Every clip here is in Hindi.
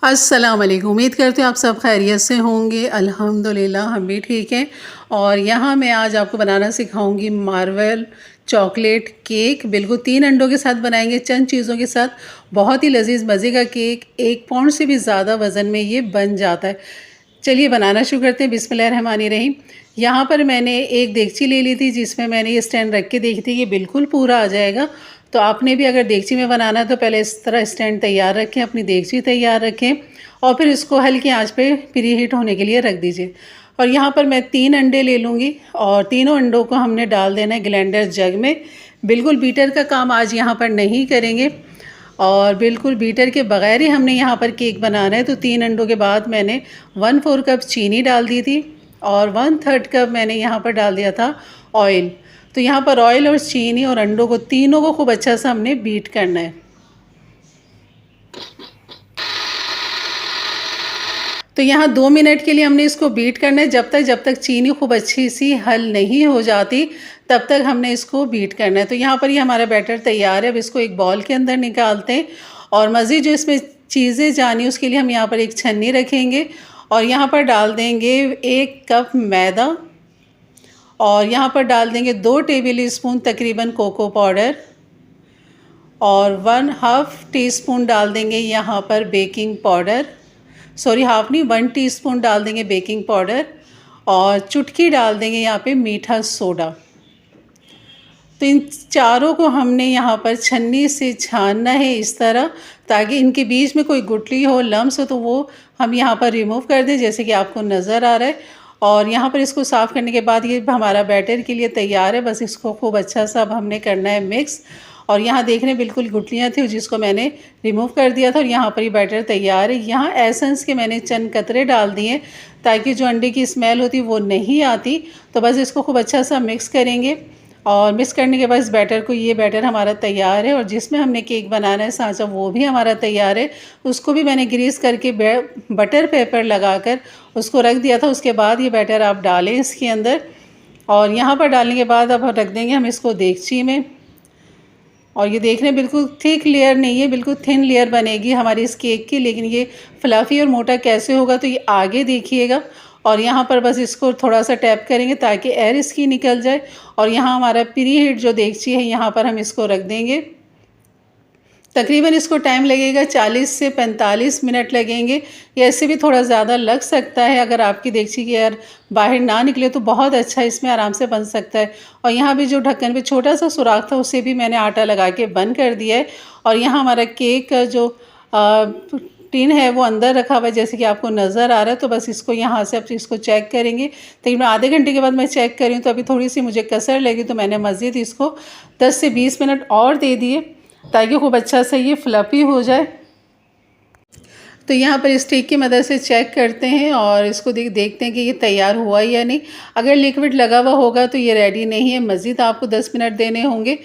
अस्सलाम वालेकुम। उम्मीद करते हैं आप सब खैरियत से होंगे। अल्हम्दुलिल्लाह हम भी ठीक हैं। और यहाँ मैं आज आपको बनाना सिखाऊंगी मार्वेल चॉकलेट केक। बिल्कुल 3 अंडों के साथ बनाएंगे, चंद चीज़ों के साथ। बहुत ही लजीज मज़े का केक, 1 पाउंड से भी ज़्यादा वज़न में ये बन जाता है। चलिए बनाना शुरू करते हैं। बिस्मिल्लाहिर्रहमानिर्रहीम। यहाँ पर मैंने एक देगची ले ली थी जिसमें मैंने ये स्टैंड रख के देखी थी ये बिल्कुल पूरा आ जाएगा। तो आपने भी अगर देगची में बनाना है तो पहले इस तरह स्टैंड तैयार रखें, अपनी देगची तैयार रखें और फिर इसको हल्की आंच पे प्री हीट होने के लिए रख दीजिए। और यहाँ पर मैं 3 अंडे ले लूँगी और तीनों अंडों को हमने डाल देना है ग्राइंडर जग में। बिल्कुल बीटर का काम आज यहाँ पर नहीं करेंगे और बिल्कुल बीटर के बगैर ही हमने यहाँ पर केक बनाना है। तो 3 अंडों के बाद मैंने 1/4 कप चीनी डाल दी थी और 1/3 कप मैंने यहाँ पर डाल दिया था ऑयल। तो यहाँ पर ऑयल और चीनी और अंडों को तीनों को खूब अच्छा सा हमने बीट करना है। तो यहाँ 2 मिनट के लिए हमने इसको बीट करना है। जब तक चीनी खूब अच्छी सी हल नहीं हो जाती तब तक हमने इसको बीट करना है। तो यहाँ पर ये हमारा बैटर तैयार है। अब इसको एक बॉल के अंदर निकालते हैं और मज़ीद जो इसमें चीज़ें जानी उसके लिए हम यहाँ पर एक छन्नी रखेंगे और यहाँ पर डाल देंगे 1 कप मैदा और यहाँ पर डाल देंगे 2 टेबल स्पून तकरीबन कोको पाउडर और 1/2 टीस्पून डाल देंगे यहाँ पर बेकिंग पाउडर, सॉरी हाफ नहीं 1 टीस्पून डाल देंगे बेकिंग पाउडर और चुटकी डाल देंगे यहाँ पे मीठा सोडा। तो इन चारों को हमने यहाँ पर छन्नी से छानना है इस तरह, ताकि इनके बीच में कोई गुठली हो, लम्स हो तो वो हम यहाँ पर रिमूव कर दें, जैसे कि आपको नज़र आ रहा है। और यहाँ पर इसको साफ़ करने के बाद ये हमारा बैटर के लिए तैयार है। बस इसको खूब अच्छा सा अब हमने करना है मिक्स। और यहाँ देख रहे हैं बिल्कुल गुठलियाँ थी जिसको मैंने रिमूव कर दिया था और यहाँ पर ये बैटर तैयार है। यहाँ एसेंस के मैंने चंद कतरे डाल दिए ताकि जो अंडे की स्मेल होती वो नहीं आती। तो बस इसको खूब अच्छा सा मिक्स करेंगे और मिक्स करने के बाद इस बैटर को, ये बैटर हमारा तैयार है। और जिसमें हमने केक बनाना है सांचा वो भी हमारा तैयार है। उसको भी मैंने ग्रीस करके बटर पेपर लगाकर उसको रख दिया था। उसके बाद ये बैटर आप डालें इसके अंदर और यहाँ पर डालने के बाद अब रख देंगे हम इसको देगची में। और ये देख रहे हैं बिल्कुल थिक लेयर नहीं है, बिल्कुल थिन लेयर बनेगी हमारी इस केक की। लेकिन ये फ्लफ़ी और मोटा कैसे होगा तो ये आगे देखिएगा। और यहाँ पर बस इसको थोड़ा सा टैप करेंगे ताकि एयर इसकी निकल जाए। और यहाँ हमारा प्री हीट जो देगची है यहाँ पर हम इसको रख देंगे। तकरीबन इसको टाइम लगेगा 40 से 45 मिनट लगेंगे, या इससे भी थोड़ा ज़्यादा लग सकता है। अगर आपकी देगची की एयर बाहर ना निकले तो बहुत अच्छा इसमें आराम से बन सकता है। और यहाँ भी जो ढक्कन पे छोटा सा सुराख था उसे भी मैंने आटा लगा के बंद कर दिया है। और यहाँ हमारा केक का जो टिन है वो अंदर रखा हुआ है जैसे कि आपको नज़र आ रहा है। तो बस इसको यहाँ से अब इसको चेक करेंगे। तकरीबन आधे घंटे के बाद मैं चेक करी तो अभी थोड़ी सी मुझे कसर लगी, तो मैंने मज़ीद इसको 10 से 20 मिनट और दे दिए ताकि खूब अच्छा से ये फ्लफ़ी हो जाए। तो यहाँ पर स्टिक की मदद से चेक करते हैं और इसको देखते हैं कि ये तैयार हुआ या नहीं। अगर लिक्विड लगा हुआ होगा तो ये रेडी नहीं है, मज़ीद आपको 10 मिनट देने होंगे।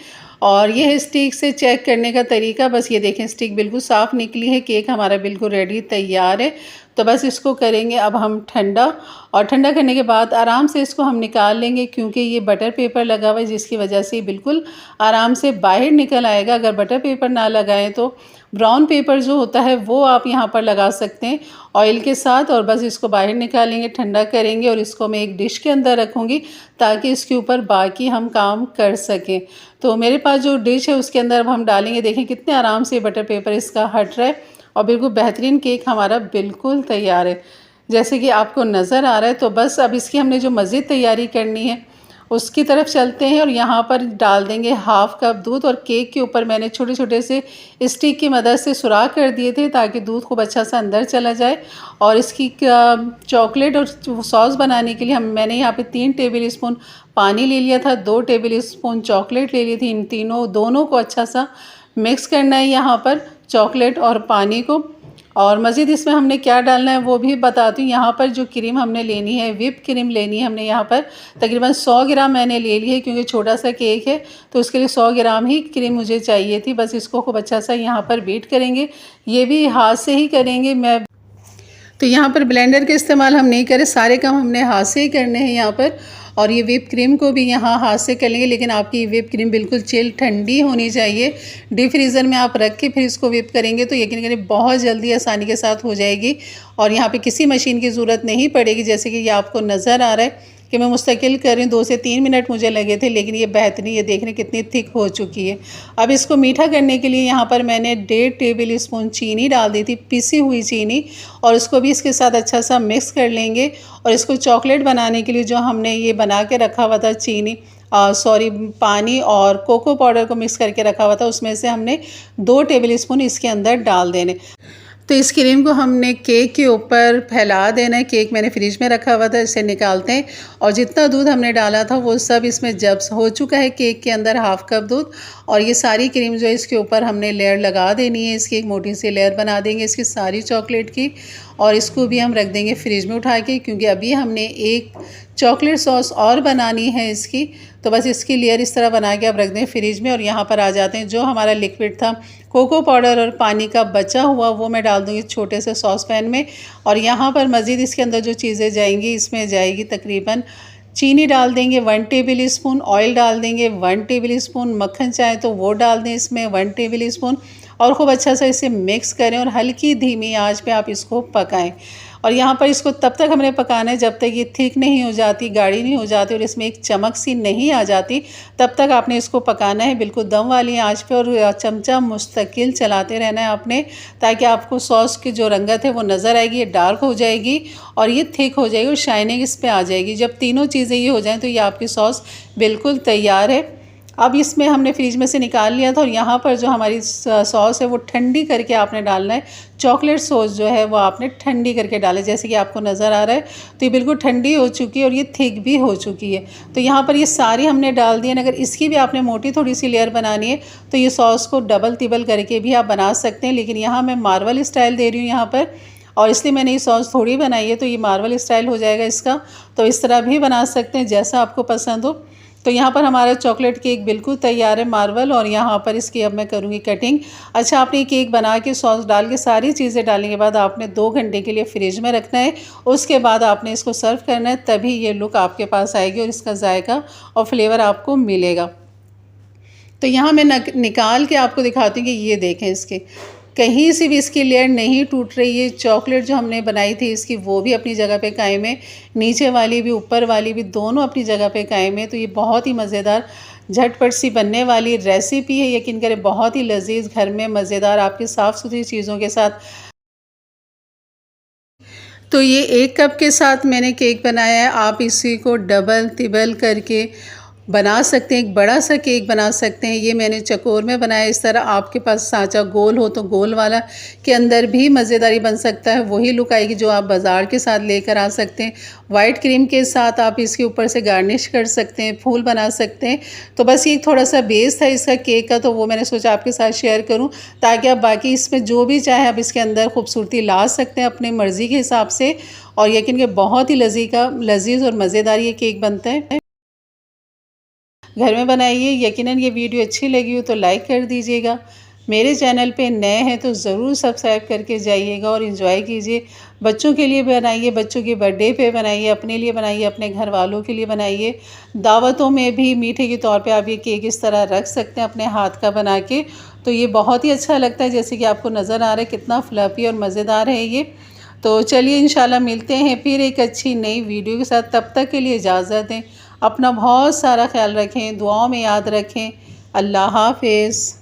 और ये है स्टिक से चेक करने का तरीका। बस ये देखें स्टिक बिल्कुल साफ़ निकली है, केक हमारा बिल्कुल रेडी तैयार है। तो बस इसको करेंगे अब हम ठंडा, और ठंडा करने के बाद आराम से इसको हम निकाल लेंगे क्योंकि ये बटर पेपर लगा हुआ है जिसकी वजह से बिल्कुल आराम से बाहर निकल आएगा। अगर बटर पेपर ना लगाएं तो ब्राउन पेपर जो होता है वो आप यहाँ पर लगा सकते हैं ऑयल के साथ। और बस इसको बाहर निकालेंगे, ठंडा करेंगे और इसको मैं एक डिश के अंदर रखूँगी ताकि इसके ऊपर बाकी हम काम कर सकें। तो मेरे पास जो डिश है उसके अंदर अब हम डालेंगे। देखें कितने आराम से बटर पेपर इसका हट रहा है और बिल्कुल बेहतरीन केक हमारा बिल्कुल तैयार है जैसे कि आपको नज़र आ रहा है। तो बस अब इसकी हमने जो मज़ीद तैयारी करनी है उसकी तरफ चलते हैं। और यहाँ पर डाल देंगे 1/2 कप दूध और केक के ऊपर मैंने छोटे छोटे से स्टिक की मदद से सुराख कर दिए थे ताकि दूध खूब अच्छा सा अंदर चला जाए। और इसकी चॉकलेट और सॉस बनाने के लिए मैंने यहाँ पे 3 टेबल स्पून पानी ले लिया था, 2 टेबल स्पून चॉकलेट ले ली थी। इन दोनों को अच्छा सा मिक्स करना है यहाँ पर, चॉकलेट और पानी को। और मज़ीद इसमें हमने क्या डालना है वो भी बताती हूँ। यहाँ पर जो क्रीम हमने लेनी है, व्हिप क्रीम लेनी है हमने यहाँ पर तकरीबन 100 ग्राम मैंने ले ली है क्योंकि छोटा सा केक है तो उसके लिए 100 ग्राम ही क्रीम मुझे चाहिए थी। बस इसको खूब अच्छा सा यहाँ पर बीट करेंगे, ये भी हाथ से ही करेंगे। मैं तो यहाँ पर ब्लेंडर का इस्तेमाल हम नहीं करें, सारे काम हमने हाथ से ही करने हैं यहाँ पर। और ये व्हिप क्रीम को भी यहाँ हाथ से कर लेंगे, लेकिन आपकी व्हिप क्रीम बिल्कुल चिल ठंडी होनी चाहिए। डीप फ्रीज़र में आप रख के फिर इसको व्हिप करेंगे तो यकीन करें बहुत जल्दी आसानी के साथ हो जाएगी और यहाँ पे किसी मशीन की ज़रूरत नहीं पड़ेगी। जैसे कि ये आपको नज़र आ रहा है कि मैं मुस्तकिल कर रही हूँ, 2 से 3 मिनट मुझे लगे थे, लेकिन ये बेहतरीन, ये देखने कितनी थिक हो चुकी है। अब इसको मीठा करने के लिए यहाँ पर मैंने 1.5 टेबल स्पून चीनी डाल दी थी, पिसी हुई चीनी, और उसको भी इसके साथ अच्छा सा मिक्स कर लेंगे। और इसको चॉकलेट बनाने के लिए जो हमने ये बना के रखा हुआ था पानी और कोको पाउडर को मिक्स करके रखा हुआ था, उसमें से हमने 2 टेबल स्पून इसके अंदर डाल देने। तो इस क्रीम को हमने केक के ऊपर फैला देना है। केक मैंने फ्रिज में रखा हुआ था, इसे निकालते हैं और जितना दूध हमने डाला था वो सब इसमें जब हो चुका है केक के अंदर, हाफ़ कप दूध, और ये सारी क्रीम जो है इसके ऊपर हमने लेयर लगा देनी है। इसकी एक मोटी सी लेयर बना देंगे इसकी सारी चॉकलेट की, और इसको भी हम रख देंगे फ्रिज में उठा के, क्योंकि अभी हमने एक चॉकलेट सॉस और बनानी है इसकी। तो बस इसकी लेयर इस तरह बना के आप रख दें फ्रिज में। और यहाँ पर आ जाते हैं, जो हमारा लिक्विड था कोको पाउडर और पानी का बचा हुआ, वो मैं डाल दूँगी छोटे से सॉस पैन में। और यहाँ पर मज़ीद इसके अंदर जो चीज़ें जाएंगी, इसमें जाएगी तकरीबन चीनी डाल देंगे 1 टेबल स्पून, ऑयल डाल देंगे 1 टेबल स्पून, मक्खन चाहे तो वो डाल दें इसमें 1 टेबल स्पून, और खूब अच्छा सा इसे मिक्स करें और हल्की धीमी आंच पे आप इसको पकाएं। और यहाँ पर इसको तब तक हमने पकाना है जब तक ये थिक नहीं हो जाती, गाढ़ी नहीं हो जाती और इसमें एक चमक सी नहीं आ जाती, तब तक आपने इसको पकाना है बिल्कुल दम वाली आंच पे, और चमचा मुस्तकिल चलाते रहना है आपने, ताकि आपको सॉस की जो रंगत है वो नज़र आएगी, ये डार्क हो जाएगी और ये थिक हो जाएगी और शाइनिंग इस पर आ जाएगी। जब तीनों चीज़ें ये हो जाएँ तो ये आपकी सॉस बिल्कुल तैयार है। अब इसमें हमने फ्रिज में से निकाल लिया था और यहाँ पर जो हमारी सॉस है वो ठंडी करके आपने डालना है। चॉकलेट सॉस जो है वो आपने ठंडी करके डाले, जैसे कि आपको नज़र आ रहा है। तो ये बिल्कुल ठंडी हो चुकी है और ये थिक भी हो चुकी है। तो यहाँ पर ये सारी हमने डाल दी है। अगर इसकी भी आपने मोटी थोड़ी सी लेयर बनानी है तो ये सॉस को डबल तिबल करके भी आप बना सकते हैं, लेकिन यहाँ मैं मार्वल स्टाइल दे रही हूँ यहाँ पर, और इसलिए मैंने ये सॉस थोड़ी बनाई है, तो ये मार्वल स्टाइल हो जाएगा इसका। तो इस तरह भी बना सकते हैं जैसा आपको पसंद हो। तो यहाँ पर हमारा चॉकलेट केक बिल्कुल तैयार है मार्वल, और यहाँ पर इसकी अब मैं करूँगी कटिंग। अच्छा, आपने केक बना के सॉस डाल के सारी चीज़ें डालने के बाद आपने 2 घंटे के लिए फ्रिज में रखना है। उसके बाद आपने इसको सर्व करना है, तभी ये लुक आपके पास आएगी और इसका जायका और फ्लेवर आपको मिलेगा। तो यहाँ मैं निकाल के आपको दिखाती हूँ कि ये देखें, इसके कहीं से भी इसकी लेयर नहीं टूट रही है। चॉकलेट जो हमने बनाई थी इसकी वो भी अपनी जगह पे कायम है, नीचे वाली भी ऊपर वाली भी दोनों अपनी जगह पे कायम है। तो ये बहुत ही मज़ेदार झटपट सी बनने वाली रेसिपी है, यकीन करें बहुत ही लजीज, घर में मज़ेदार आपकी साफ़ सुथरी चीज़ों के साथ। तो ये 1 कप के साथ मैंने केक बनाया है। आप इसी को डबल तिबल करके बना सकते हैं, एक बड़ा सा केक बना सकते हैं। ये मैंने चकोर में बनाया। इस तरह आपके पास सांचा गोल हो तो गोल वाला के अंदर भी मज़ेदारी बन सकता है, वही लुक आएगी जो आप बाज़ार के साथ लेकर आ सकते हैं। वाइट क्रीम के साथ आप इसके ऊपर से गार्निश कर सकते हैं, फूल बना सकते हैं। तो बस ये थोड़ा सा बेस था इसका केक का, तो वो मैंने सोचा आपके साथ शेयर करूं, ताकि आप बाकी इसमें जो भी चाहे आप इसके अंदर खूबसूरती ला सकते हैं अपनी मर्ज़ी के हिसाब से। और यकीन के बहुत ही लजीज़ और मज़ेदार ये केक बनता है। घर में बनाइए। यकीनन ये वीडियो अच्छी लगी हो तो लाइक कर दीजिएगा। मेरे चैनल पे नए हैं तो ज़रूर सब्सक्राइब करके जाइएगा और इन्जॉय कीजिए। बच्चों के लिए बनाइए, बच्चों के बर्थडे पे बनाइए, अपने लिए बनाइए, अपने घर वालों के लिए बनाइए। दावतों में भी मीठे के तौर पे आप ये केक इस तरह रख सकते हैं अपने हाथ का बना के, तो ये बहुत ही अच्छा लगता है। जैसे कि आपको नज़र आ रहा है कितना फ्लफी और मज़ेदार है ये। तो चलिए इंशाल्लाह मिलते हैं फिर एक अच्छी नई वीडियो के साथ। तब तक के लिए इजाज़त दें। अपना बहुत सारा ख्याल रखें, दुआओं में याद रखें। अल्लाह हाफ़िज़।